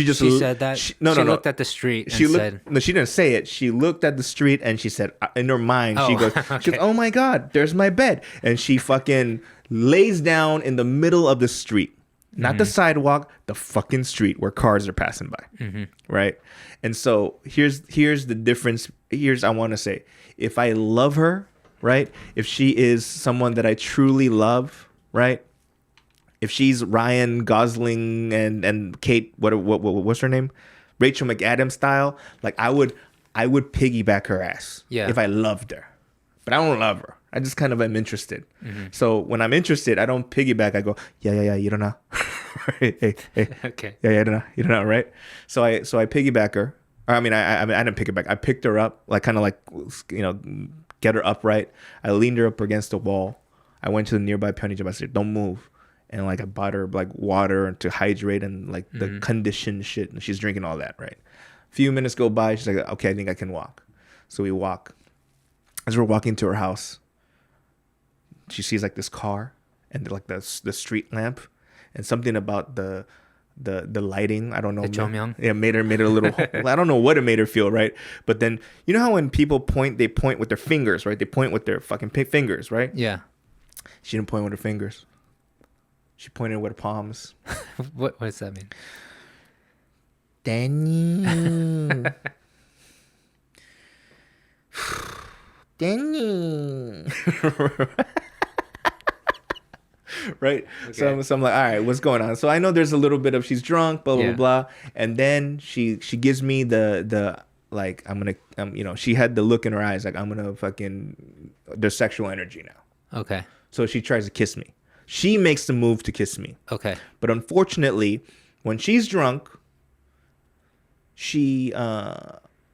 just said that. She no. looked at the street and She said, no, she didn't say it. She looked at the street and she said, in her mind, she Oh, goes, "Oh my God, there's my bed." And she fucking lays down in the middle of the street, not the sidewalk, the fucking street where cars are passing by, right? And so here's the difference. I want to say, if I love her, right? If she is someone that I truly love, right? If she's Ryan Gosling and Kate, what's her name? Rachel McAdams style, like I would piggyback her ass if I loved her. But I don't love her. I just kind of am interested. So when I'm interested, I don't piggyback. I go, yeah, you don't know. hey. "Okay." Yeah, you don't know, right? So I piggyback her. I mean, I didn't piggyback. I picked her up, like kind of like, you know, get her upright. I leaned her up against the wall. I went to the nearby 편의점. I said, "Don't move." And like I bought her like water to hydrate and like the conditioned shit, and she's drinking all that, right? A few minutes go by, she's like, "Okay, I think I can walk." So we walk. As we're walking to her house, she sees like this car and like the street lamp, and something about the lighting, I don't know. The 조명? Yeah, made her a little. I don't know what it made her feel, right? But then you know how when people point, they point with their fingers, right? They point with their fucking fingers, right? Yeah. She didn't point with her fingers. She pointed with her palms. What does that mean? Danny. Danny. Right? Okay. So I'm like, all right, what's going on? So I know there's a little bit of she's drunk, blah, blah, blah. And then she gives me the like, I'm going to, you know, she had the look in her eyes like, I'm going to fucking, there's sexual energy now. Okay. So she tries to kiss me. She makes the move to kiss me. Okay. But unfortunately, when she's drunk, she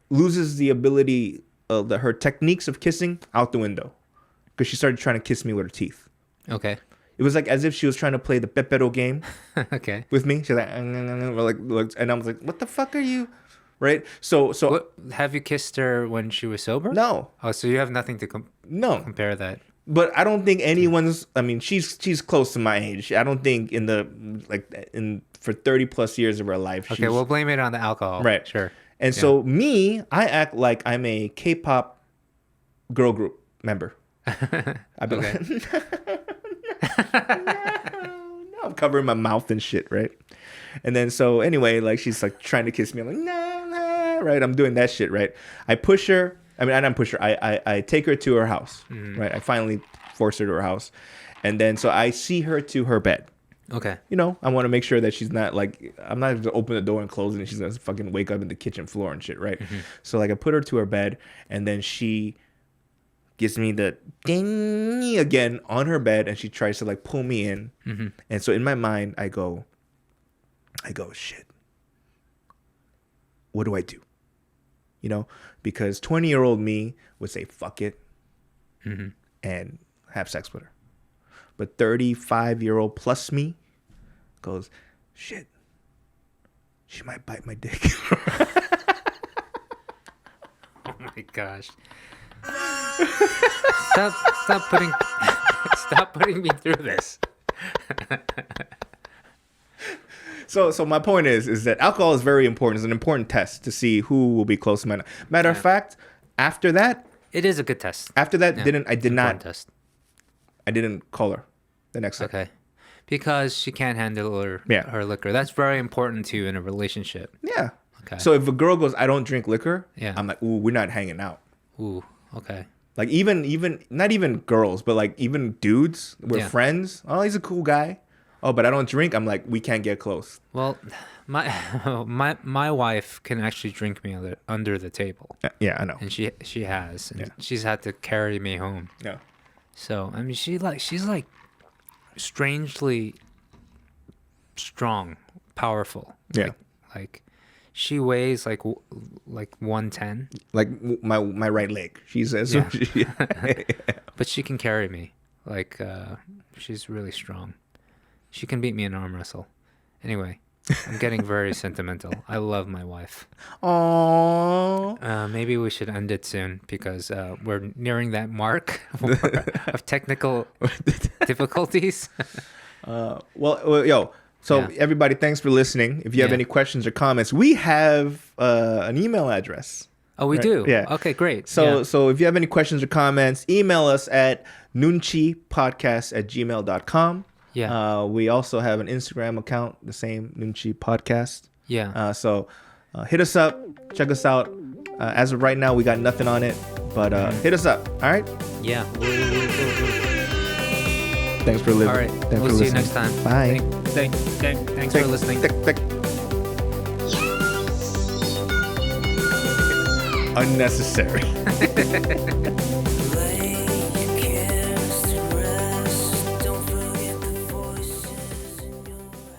loses the ability of her techniques of kissing out the window because she started trying to kiss me with her teeth. Okay. It was like as if she was trying to play the pepero game Okay. with me. She's like, and I was like, what the fuck are you? Right? So Have you kissed her when she was sober? No. Oh, so you have nothing to compare that. But I don't think anyone's. I mean, she's close to my age. I don't think for 30 plus years of her life. Okay, we'll blame it on the alcohol. Right. Sure. And so I act like I'm a K-pop girl group member. I've been like, no, I'm covering my mouth and shit, right? And then so anyway, like she's like trying to kiss me. I'm like, no, right? I'm doing that shit, right? I push her. I mean, I don't push her. I take her to her house, right? I finally force her to her house. And then so I see her to her bed. Okay. You know, I want to make sure that she's not like, I'm not going to open the door and close it and she's going to fucking wake up in the kitchen floor and shit, right? So like I put her to her bed and then she gives me the ding again on her bed and she tries to like pull me in. And so in my mind, I go, shit, what do I do? You know, because 20-year-old me would say, fuck it and have sex with her. But 35-year-old plus me goes, shit, she might bite my dick. Oh my gosh. Stop putting me through this. So my point is that alcohol is very important. It's an important test to see who will be close to my. Matter of fact, after that, it is a good test. After that, I did not test. I didn't call her the next day. Okay. Because she can't handle her liquor. That's very important to you in a relationship. Yeah. Okay. So if a girl goes, I don't drink liquor, Yeah. I'm like, ooh, we're not hanging out. Ooh, okay. Like even not even girls, but like even dudes, we're Yeah. friends. Oh, he's a cool guy. Oh, but I don't drink. I'm like, we can't get close. Well, my wife can actually drink me under the table. Yeah, I know. And she has. And Yeah. she's had to carry me home. Yeah. So, I mean, she's like strangely strong, powerful. Yeah. Like she weighs like 110. Like my right leg. She says. Yeah. But she can carry me. Like she's really strong. She can beat me in arm wrestle. Anyway, I'm getting very sentimental. I love my wife. Aww. Maybe we should end it soon because we're nearing that mark of technical difficulties. Everybody, thanks for listening. If you have any questions or comments, we have an email address. Oh, we do? Yeah. Okay, great. So if you have any questions or comments, email us at noonchipodcast@gmail.com. Yeah. We also have an Instagram account, the same Noonchi Podcast. Yeah. So hit us up, check us out. As of right now, we got nothing on it, but hit us up. All right. Yeah. Thanks for listening. All right. We'll see you next time. Bye. Thanks for listening. Unnecessary.